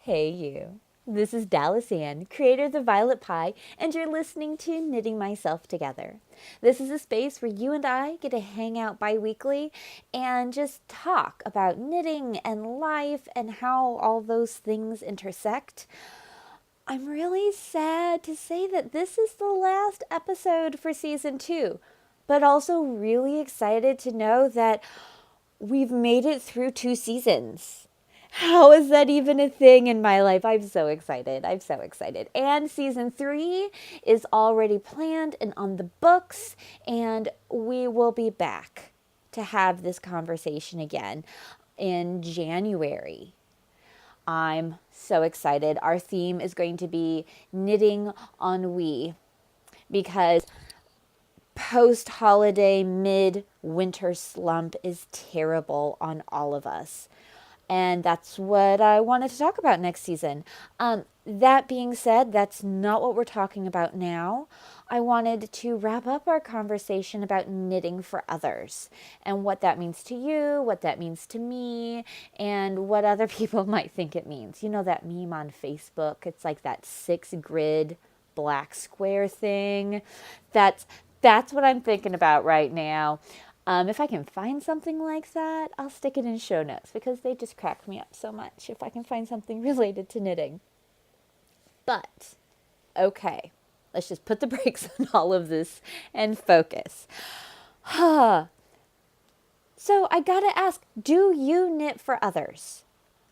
Hey you. This is Dallas Ann, creator of the Violet Pie, and you're listening to Knitting Myself Together. This is a space where you and I get to hang out bi-weekly and just talk about knitting and life and how all those things intersect. I'm really sad to say that this is the last episode for season 2, but also really excited to know that we've made it through 2 seasons. How is that even a thing in my life? I'm so excited. I'm so excited. And season 3 is already planned and on the books, and we will be back to have this conversation again in January. I'm so excited. Our theme is going to be knitting ennui because post-holiday mid-winter slump is terrible on all of us. And that's what I wanted to talk about next season. That being said, that's not what we're talking about now. I wanted to wrap up our conversation about knitting for others and what that means to you, what that means to me, and what other people might think it means. You know that meme on Facebook? It's like that 6-grid black square thing. That's what I'm thinking about right now. If I can find something like that, I'll stick it in show notes because they just crack me up so much if I can find something related to knitting. But, okay, let's just put the brakes on all of this and focus. So I gotta ask, do you knit for others?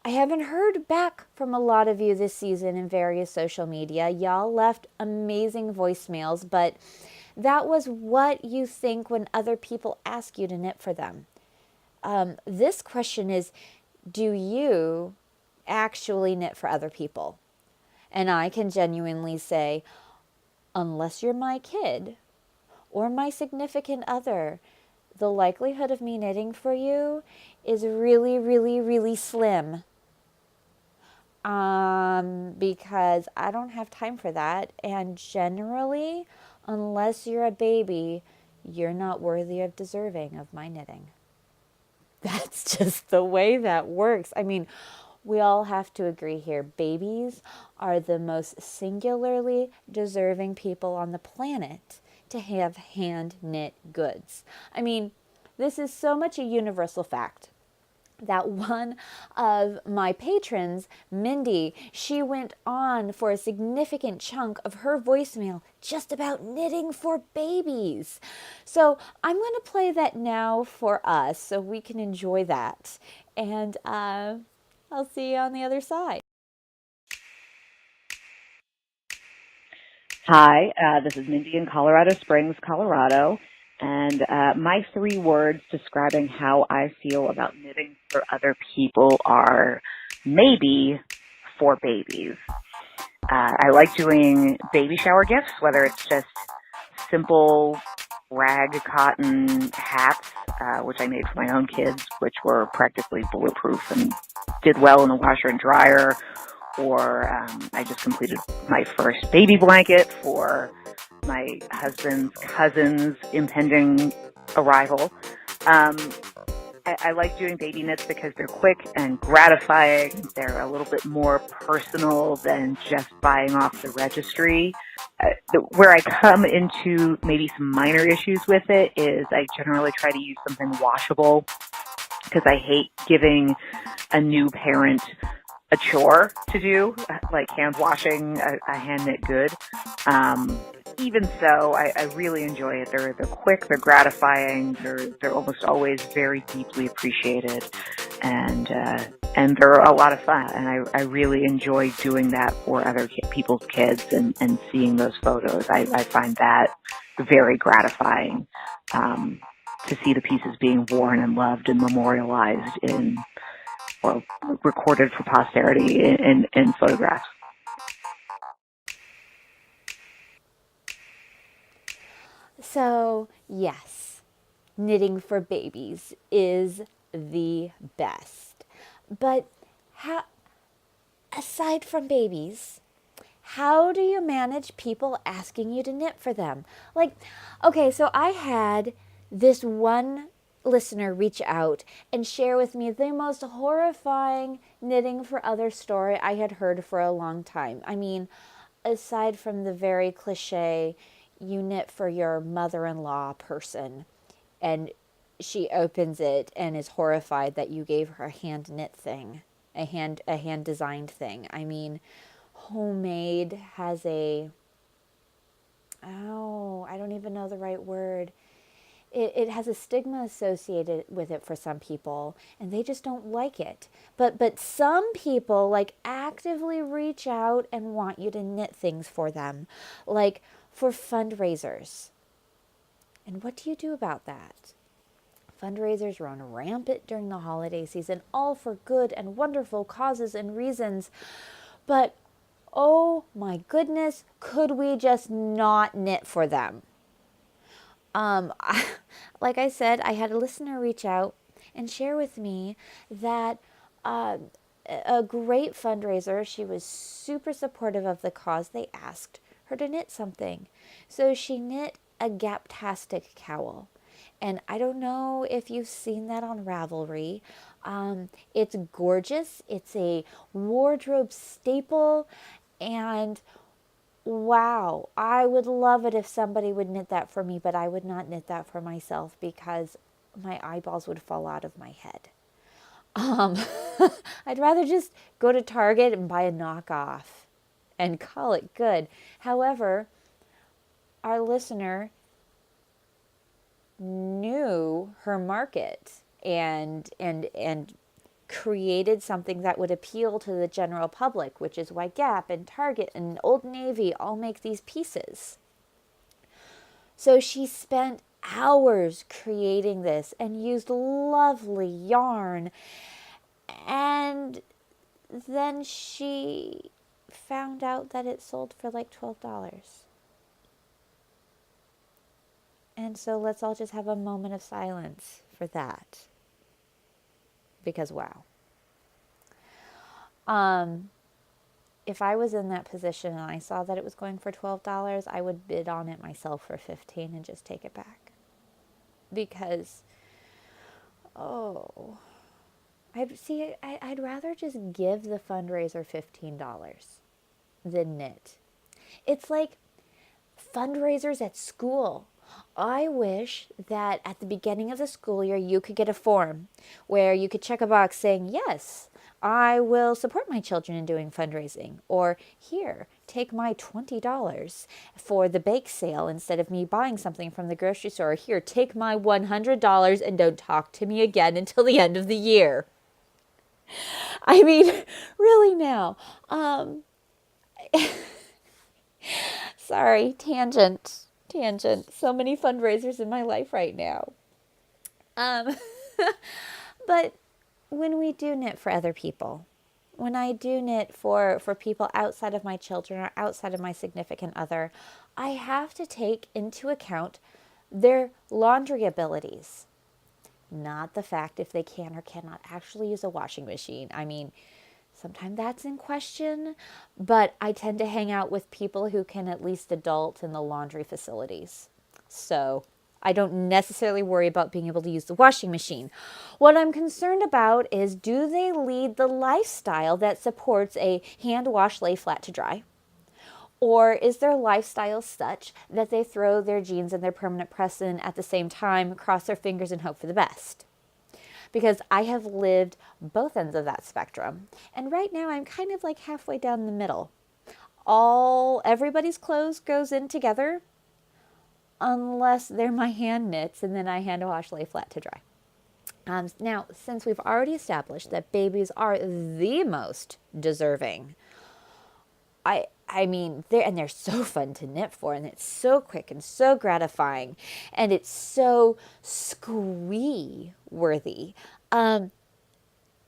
I haven't heard back from a lot of you this season in various social media. Y'all left amazing voicemails, but that was what you think when other people ask you to knit for them. This question is, do you actually knit for other people? And I can genuinely say, unless you're my kid or my significant other, the likelihood of me knitting for you is really, really, really slim. Because I don't have time for that. And generally, unless you're a baby, you're not worthy of deserving of my knitting. That's just the way that works. I mean, we all have to agree here. Babies are the most singularly deserving people on the planet to have hand knit goods. I mean, this is so much a universal fact that one of my patrons, Mindy, she went on for a significant chunk of her voicemail just about knitting for babies. So I'm going to play that now for us so we can enjoy that. And I'll see you on the other side. Hi, this is Mindy in Colorado Springs, Colorado, and my 3 words describing how I feel about knitting for other people are maybe for babies. I like doing baby shower gifts, whether it's just simple rag cotton hats, which I made for my own kids, which were practically bulletproof and did well in the washer and dryer, or I just completed my first baby blanket for my husband's cousin's impending arrival. I like doing baby knits because they're quick and gratifying. They're a little bit more personal than just buying off the registry. Where I come into maybe some minor issues with it is I generally try to use something washable because I hate giving a new parent a chore to do, like hand washing a hand knit good. Even so, I really enjoy it. They're quick, they're gratifying, they're almost always very deeply appreciated, and they're a lot of fun. And I really enjoy doing that for other people's kids and seeing those photos. I find that very gratifying to see the pieces being worn and loved and memorialized in or recorded for posterity in photographs. So, yes, knitting for babies is the best. But aside from babies, how do you manage people asking you to knit for them? Like, okay, so I had this one listener reach out and share with me the most horrifying knitting for other story I had heard for a long time. I mean, aside from the very cliche, you knit for your mother-in-law person, and she opens it and is horrified that you gave her a hand knit thing, a hand designed thing. I mean, homemade has a, oh, I don't even know the right word. It has a stigma associated with it for some people, and they just don't like it. But some people like actively reach out and want you to knit things for them, like for fundraisers. And what do you do about that? Fundraisers run rampant during the holiday season, all for good and wonderful causes and reasons. But oh my goodness, could we just not knit for them? Um, like I said, I had a listener reach out and share with me that uh, a great fundraiser, she was super supportive of the cause. They asked her to knit something. So she knit a Gaptastic cowl. And I don't know if you've seen that on Ravelry. It's gorgeous. It's a wardrobe staple. And wow, I would love it if somebody would knit that for me, but I would not knit that for myself because my eyeballs would fall out of my head. Um, I'd rather just go to Target and buy a knockoff and call it good. However, our listener knew her market and created something that would appeal to the general public, which is why Gap and Target and Old Navy all make these pieces. So she spent hours creating this and used lovely yarn. And then she found out that it sold for like $12. And so let's all just have a moment of silence for that. Because wow. If I was in that position and I saw that it was going for $12, I would bid on it myself for 15 and just take it back. Because, oh, I'd rather just give the fundraiser $15 than knit. It's like fundraisers at school. I wish that at the beginning of the school year you could get a form where you could check a box saying, yes, I will support my children in doing fundraising. Or here, take my $20 for the bake sale instead of me buying something from the grocery store. Or here, take my $100 and don't talk to me again until the end of the year. I mean, really now. Sorry, tangent. So many fundraisers in my life right now. Um, but when we do knit for other people, when I do knit for people outside of my children or outside of my significant other, I have to take into account their laundry abilities, not the fact if they can or cannot actually use a washing machine. I mean, sometimes that's in question, but I tend to hang out with people who can at least adult in the laundry facilities. So I don't necessarily worry about being able to use the washing machine. What I'm concerned about is, do they lead the lifestyle that supports a hand wash, lay flat to dry? Or is their lifestyle such that they throw their jeans and their permanent press in at the same time, cross their fingers, and hope for the best? Because I have lived both ends of that spectrum. And right now I'm kind of like halfway down the middle. Everybody's clothes goes in together unless they're my hand knits, and then I hand wash, lay flat to dry. Now, since we've already established that babies are the most deserving, I mean, they're so fun to knit for, and it's so quick and so gratifying, and it's so squee worthy.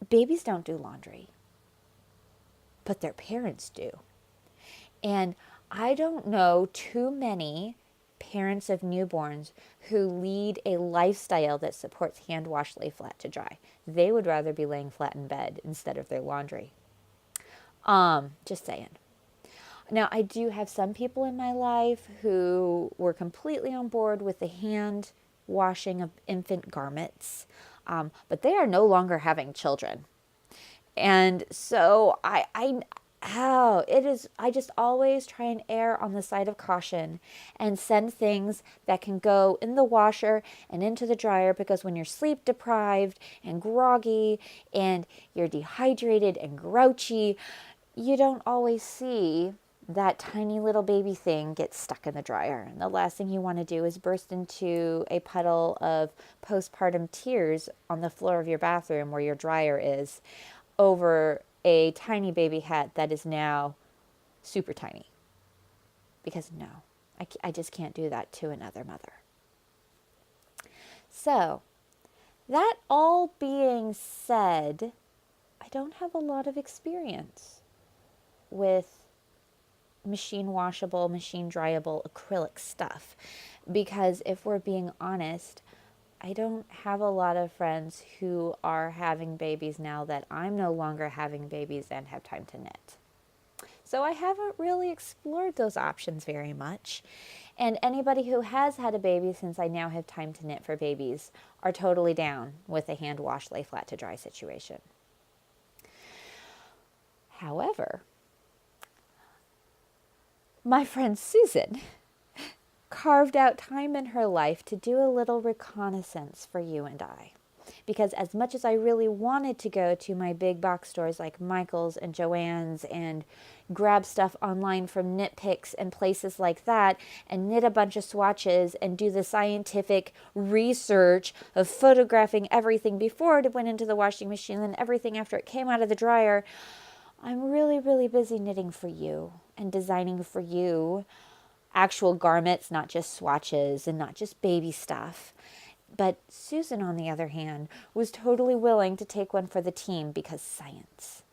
Babies don't do laundry, but their parents do. And I don't know too many parents of newborns who lead a lifestyle that supports hand wash, lay flat to dry. They would rather be laying flat in bed instead of their laundry. Just saying. Now, I do have some people in my life who were completely on board with the hand washing of infant garments, but they are no longer having children. And so it is, I just always try and err on the side of caution and send things that can go in the washer and into the dryer, because when you're sleep deprived and groggy and you're dehydrated and grouchy, you don't always see that tiny little baby thing get stuck in the dryer. And the last thing you want to do is burst into a puddle of postpartum tears on the floor of your bathroom where your dryer is over a tiny baby head that is now super tiny. Because no, I just can't do that to another mother. So, that all being said, I don't have a lot of experience with machine washable, machine dryable acrylic stuff. Because if we're being honest, I don't have a lot of friends who are having babies now that I'm no longer having babies and have time to knit. So I haven't really explored those options very much. And anybody who has had a baby since I now have time to knit for babies are totally down with a hand wash, lay flat to dry situation. However, my friend Susan carved out time in her life to do a little reconnaissance for you and I. Because as much as I really wanted to go to my big box stores like Michael's and Joann's and grab stuff online from Knit Picks and places like that and knit a bunch of swatches and do the scientific research of photographing everything before it went into the washing machine and everything after it came out of the dryer, I'm really, really busy knitting for you and designing for you actual garments, not just swatches and not just baby stuff. But Susan, on the other hand, was totally willing to take one for the team because science.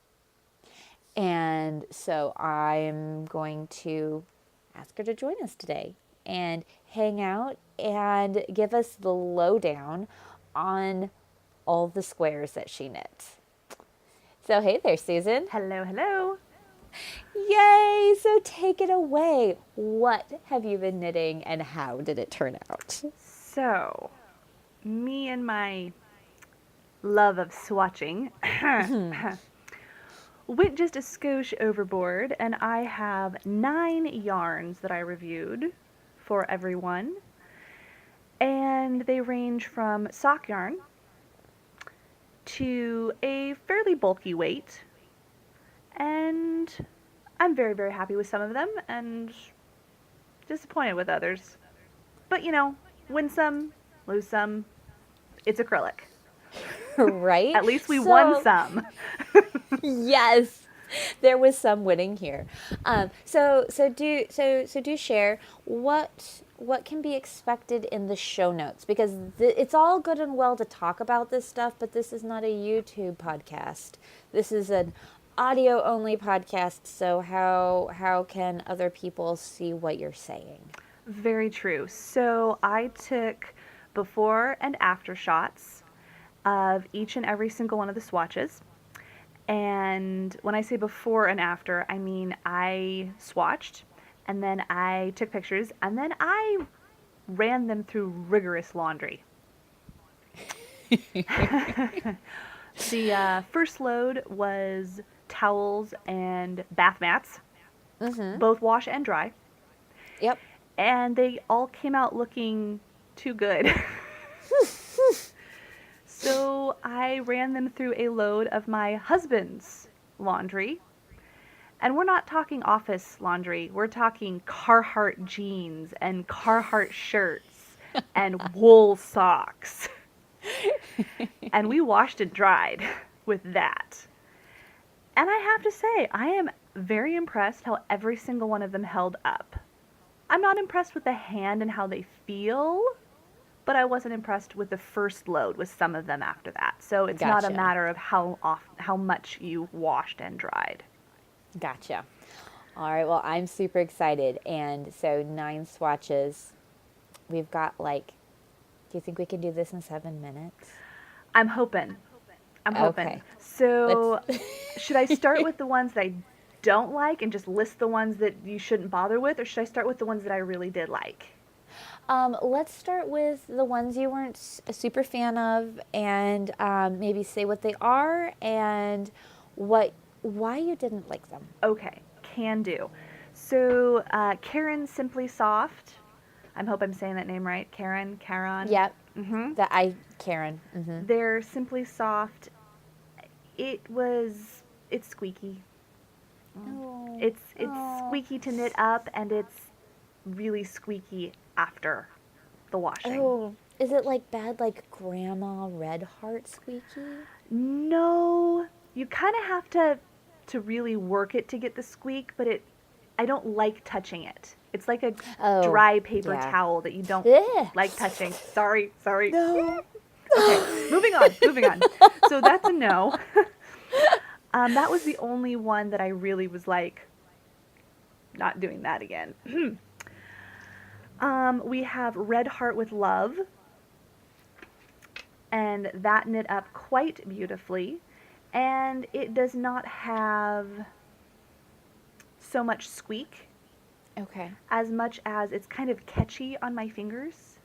And so I'm going to ask her to join us today and hang out and give us the lowdown on all the squares that she knits. So hey there, Susan. Hello, hello. Yay! So take it away. What have you been knitting and how did it turn out? So, me and my love of swatching went just a skosh overboard, and I have 9 yarns that I reviewed for everyone. And they range from sock yarn to a fairly bulky weight. And I'm very, very happy with some of them and disappointed with others. But you know, win some, lose some. It's acrylic. Right? At least we won some. Yes, there was some winning here. So do share what can be expected in the show notes, because it's all good and well to talk about this stuff, but this is not a YouTube podcast. This is an audio only podcast. So how can other people see what you're saying? Very true. So I took before and after shots of each and every single one of the swatches. And when I say before and after, I mean I swatched and then I took pictures and then I ran them through rigorous laundry. The first load was towels and bath mats, both wash and dry. Yep. And they all came out looking too good. So I ran them through a load of my husband's laundry. And we're not talking office laundry. We're talking Carhartt jeans and Carhartt shirts and wool socks. And we washed and dried with that. And I have to say, I am very impressed how every single one of them held up. I'm not impressed with the hand and how they feel, but I wasn't impressed with the first load with some of them after that. So it's not a matter of how much you washed and dried. Gotcha. All right, well, I'm super excited. And so 9 swatches. We've got do you think we can do this in 7 minutes? I'm hoping. Okay. So should I start with the ones that I don't like and just list the ones that you shouldn't bother with, or should I start with the ones that I really did like? Let's start with the ones you weren't a super fan of, and maybe say what they are and why you didn't like them. Okay, can do. So, Karen Simply Soft. I hope I'm saying that name right. Karen. Yep. Mm-hmm. Karen. They're Simply Soft. It's squeaky. Oh, It's squeaky to knit up, and it's really squeaky after the washing. oh, is it like bad, like Grandma Red Heart squeaky? No, you kind of have to really work it to get the squeak, but I don't like touching it. It's like a Oh, dry paper yeah. towel that you don't Ugh. like touching. Sorry. No. Okay, moving on. So that's a no. That was the only one that I really was like, not doing that again. We have Red Heart with Love, and that knit up quite beautifully, and it does not have so much squeak Okay. as much as it's kind of catchy on my fingers,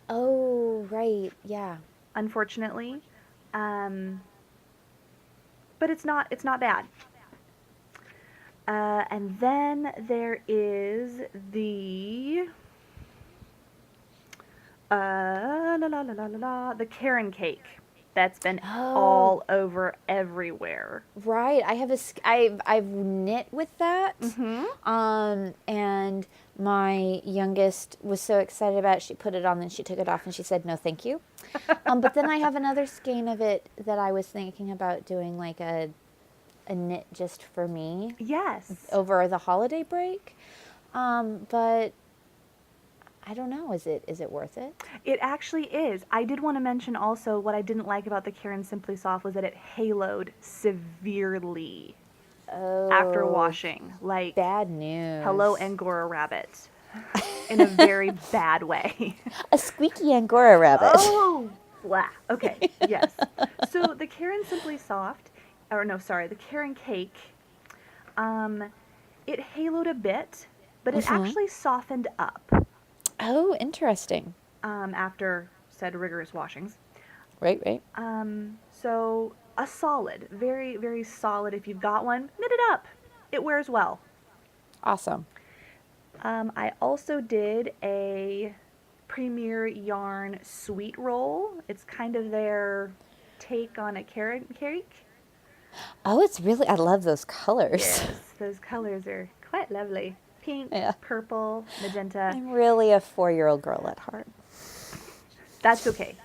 Oh, right. Yeah. unfortunately. But it's not bad. And then there is the Karen cake that's been Oh, all over everywhere. right. I've knit with that. And my youngest was so excited about it. She put it on, then she took it off and she said, no, thank you. But then I have another skein of it that I was thinking about doing like a knit just for me Yes. over the holiday break. But I don't know. Is it worth it? It actually is. I did want to mention also what I didn't like about the Karen Simply Soft was that it haloed severely after Oh, washing. Like, bad news. hello, Angora rabbit. In a very bad way. A squeaky Angora rabbit. Oh, blah. Okay, yes. So the Karen Simply Soft, or no, sorry, the Karen Cake, it haloed a bit, but it actually softened up Oh, interesting. after said rigorous washings. Right. So a solid, very, very solid. If you've got one, knit it up. It wears well. Awesome. I also did a Premier Yarn sweet roll. It's kind of their take on a carrot cake. Oh, I love those colors. Yes, those colors are quite lovely. Pink, Yeah. purple, magenta. I'm really a 4-year-old girl at heart. That's okay.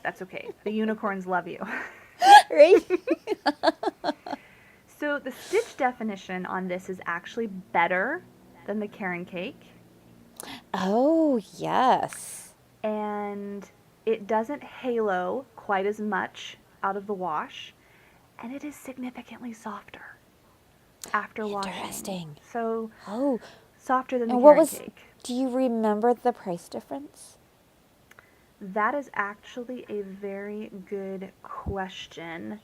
The unicorns love you. Right? So the stitch definition on this is actually better than the Karen cake. Oh, yes. And it doesn't halo quite as much out of the wash, and it is significantly softer after washing. Interesting. So Oh, softer than the and Karen cake. do you remember the price difference? That is actually a very good question.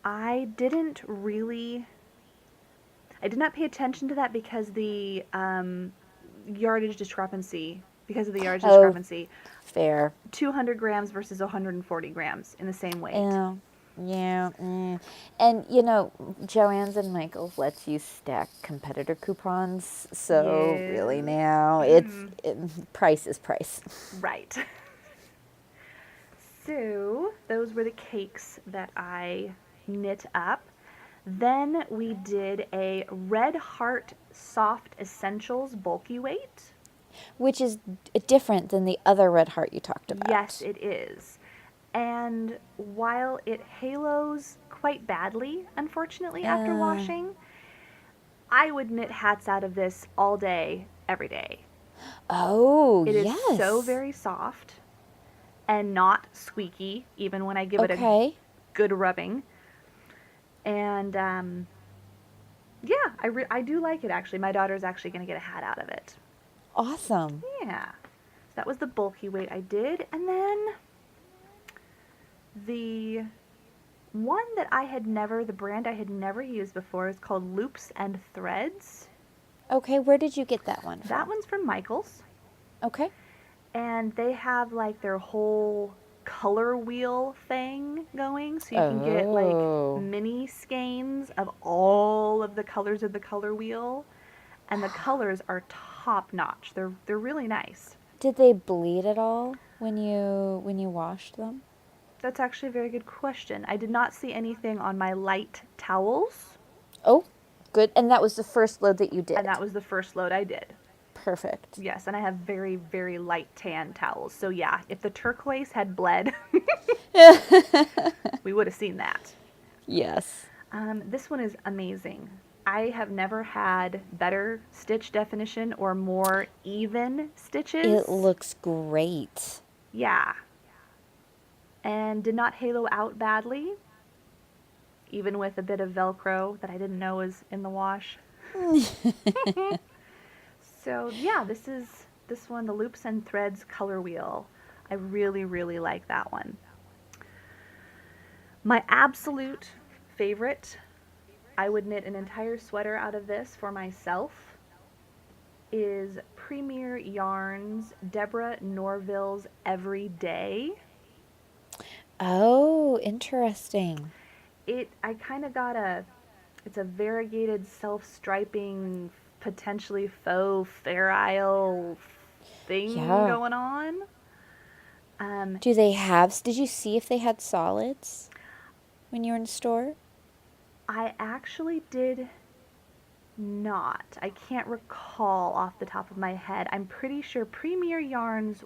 I did not pay attention to that because the yardage discrepancy, Fair. 200 grams versus 140 grams in the same weight. Yeah. And, Joann's and Michael's lets you stack competitor coupons. So Yeah. really now, price is price. Right. So those were the cakes that I knit up. Then we did a Red Heart Soft Essentials bulky weight. Which is different than the other Red Heart you talked about. Yes, it is. And while it halos quite badly, unfortunately, after washing, I would knit hats out of this all day, every day. Oh, It is yes. so very soft and not squeaky, even when I give it a good rubbing. And yeah, I do like it, actually. My daughter's actually going to get a hat out of it. Awesome. Yeah. So that was the bulky weight I did. And then the One that the brand I had never used before is called Loops and Threads. Okay, where did you get that one That from? one's from Michaels. Okay. And they have like their whole color wheel thing going. So you can get like Oh. mini skeins of all of the colors of the color wheel. And the colors are top notch. They're really nice. Did they bleed at all when you washed them? That's actually a very good question. I did not see anything on my light towels, Oh, good. And that was the first load that you and did. that was the first load I did. Perfect. Yes, and I have very, very light tan towels. So yeah, if the turquoise had bled, we would have seen that. Yes. This one is amazing. I have never had better stitch definition or more even It stitches. looks great. Yeah. And did not halo out badly, even with a bit of Velcro that I didn't know was in the wash. So yeah, this one, the Loops and Threads color wheel. I really, really like that one. My absolute favorite, I would knit an entire sweater out of this for myself, is Premier Yarns Deborah Norville's Everyday. Oh, interesting. I kind of got it's a variegated self-striping, potentially faux Fair Isle thing Yeah. going on. Um, Did you see if they had solids when you were in the store? I actually did not. I can't recall off the top of my head. I'm pretty sure Premier Yarns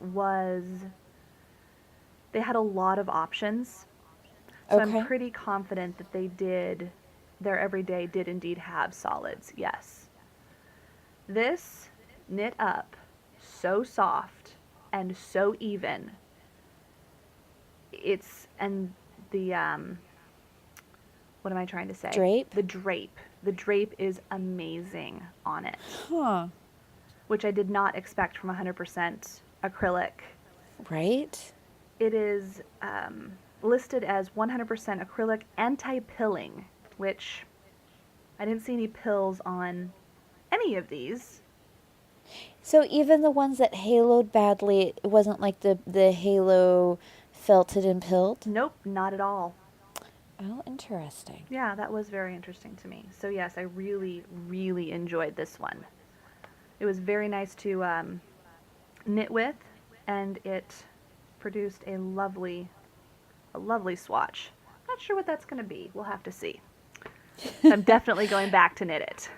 they had a lot of options. So I'm Okay. pretty confident that their everyday did indeed have solids. Yes. This knit up so soft and so even. It's, and the, what am I trying to say? Drape? The drape. The drape is amazing on it, Huh. which I did not expect from 100% acrylic. Right? It is listed as 100% acrylic anti-pilling, which I didn't see any pills on any of these. So even the ones that haloed badly, it wasn't like the halo felted and pilled? Nope, not at all. Oh, interesting. Yeah, that was very interesting to me. So yes, I really, really enjoyed this one. It was very nice to knit with, and it produced a lovely swatch. Not sure what that's going to be. We'll have to see. I'm definitely going back to knit it.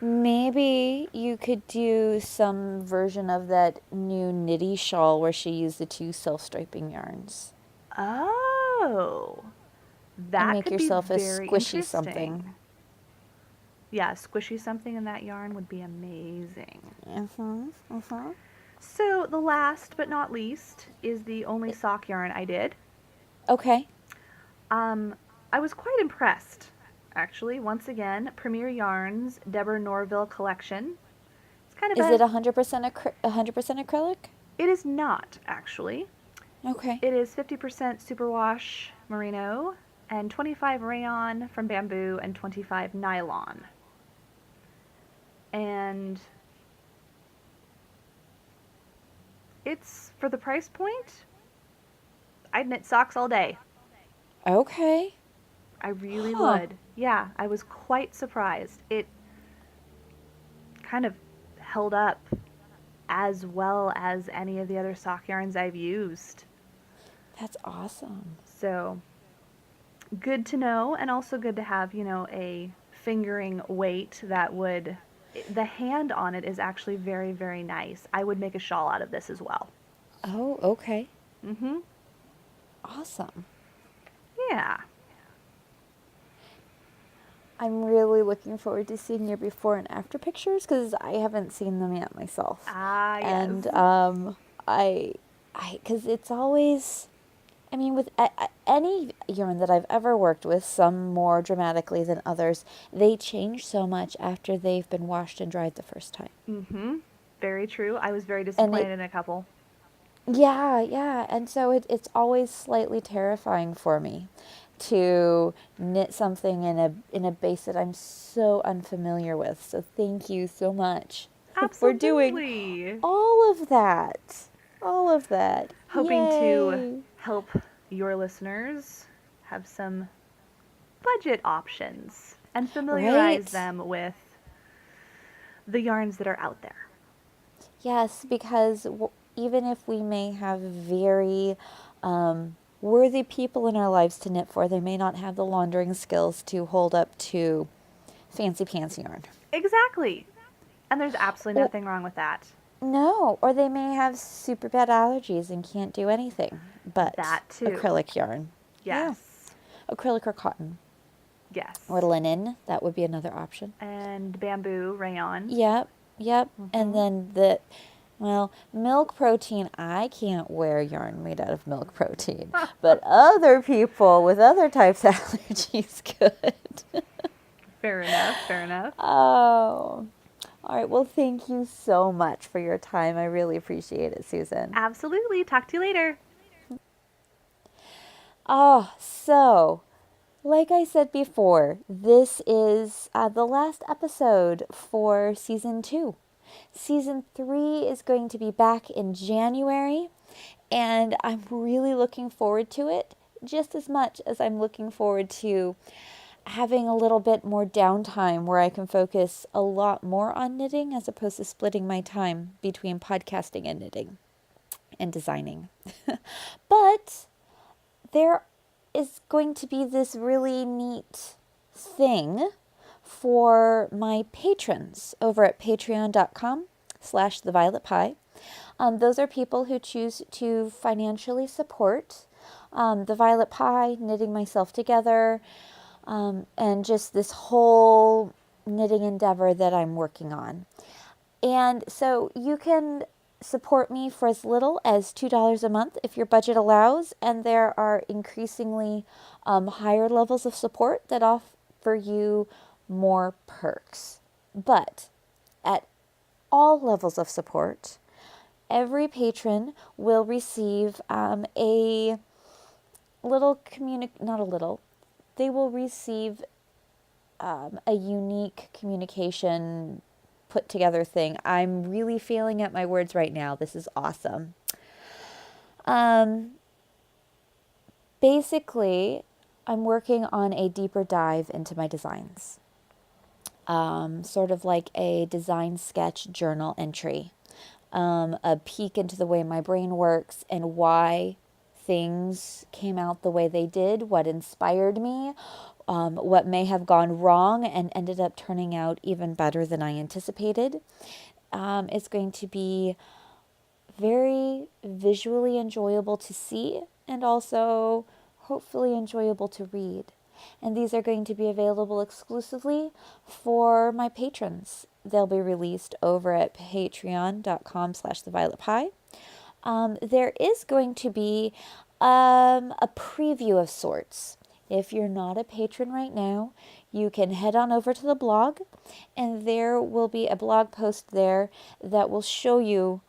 Maybe you could do some version of that new Knitty shawl where she used the two self-striping yarns Oh, and that make could be yourself a very squishy something. interesting. Yeah, squishy something in that yarn would be amazing. Mm-hmm. Mm-hmm. So the last but not least is the only sock yarn I did. Okay. I was quite impressed, actually. Once again, Premier Yarns Deborah Norville collection. It's kind of Is it 100% 100% acrylic? it is not actually. Okay. It is 50% superwash merino and 25 rayon from bamboo and 25 nylon. And it's, for the price point, I'd knit socks all day. Okay. I really Huh. would. Yeah, I was quite surprised. It kind of held up as well as any of the other sock yarns I've used. That's awesome. So good to know, and also good to have, a fingering weight that would, the hand on it is actually very, very nice. I would make a shawl out of this as well. Oh, okay. Mm-hmm. Awesome. Yeah. I'm really looking forward to seeing your before and after pictures because I haven't seen them yet myself. Ah, yes. And because it's always, I mean, with any yarn that I've ever worked with, some more dramatically than others, they change so much after they've been washed and dried the first time. Mm-hmm. Very true. I was very And disappointed in a couple. yeah, yeah. And so it's always slightly terrifying for me. to knit something in a base that I'm so unfamiliar with. So thank you so much for doing Absolutely. all of that. All of that. Hoping to Yay. help your listeners have some budget options and familiarize Right? them with the yarns that are out there. Yes, because even if we may have very worthy people in our lives to knit for, they may not have the laundering skills to hold up to fancy pants yarn. Exactly. And there's absolutely Oh, nothing wrong with that. no, or they may have super bad allergies and can't do anything but That too. acrylic yarn. Yeah, Yes. acrylic or cotton. Or Yes. linen, that would be another option. And bamboo rayon. Yep, yep. And Mm-hmm. then milk protein, I can't wear yarn made out of milk protein, but other people with other types of allergies could. Fair enough. Fair enough. Oh, all right. Well, thank you so much for your time. I really appreciate it, Susan. Absolutely. Talk to you later. Oh, so like I said before, this is the last episode for season 2. Season 3 is going to be back in January, and I'm really looking forward to it just as much as I'm looking forward to having a little bit more downtime where I can focus a lot more on knitting as opposed to splitting my time between podcasting and knitting and designing. But there is going to be this really neat thing for my patrons over at patreon.com/thevioletpie. Those are people who choose to financially support the Violet Pie, knitting myself together, and just this whole knitting endeavor that I'm working on. And so you can support me for as little as $2 a month if your budget allows, and there are increasingly higher levels of support that offer you more perks. But at all levels of support, every patron will receive a little not a little, they will receive a unique communication put together thing. I'm really failing at my words right now. This is awesome. Basically, I'm working on a deeper dive into my designs. Sort of like a design sketch journal entry. A peek into the way my brain works and why things came out the way they did, what inspired me, what may have gone wrong and ended up turning out even better than I anticipated. It's going to be very visually enjoyable to see and also hopefully enjoyable to read. And these are going to be available exclusively for my patrons. They'll be released over at patreon.com/thevioletpie. There is going to be a preview of sorts. If you're not a patron right now, you can head on over to the blog, and there will be a blog post there that will show you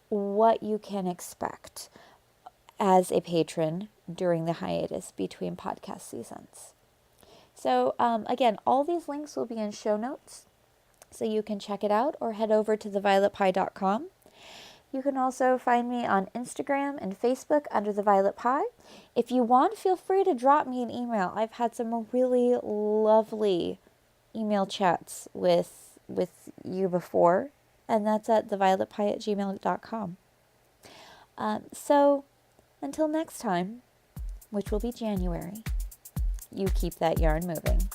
what you can expect as a patron during the hiatus between podcast seasons. So again, all these links will be in show notes, so you can check it out or head over to thevioletpie.com. You can also find me on Instagram and Facebook under The Violet Pie. If you want, feel free to drop me an email. I've had some really lovely email chats with you before, and that's at thevioletpie@gmail.com. So until next time, which will be January, you keep that yarn moving.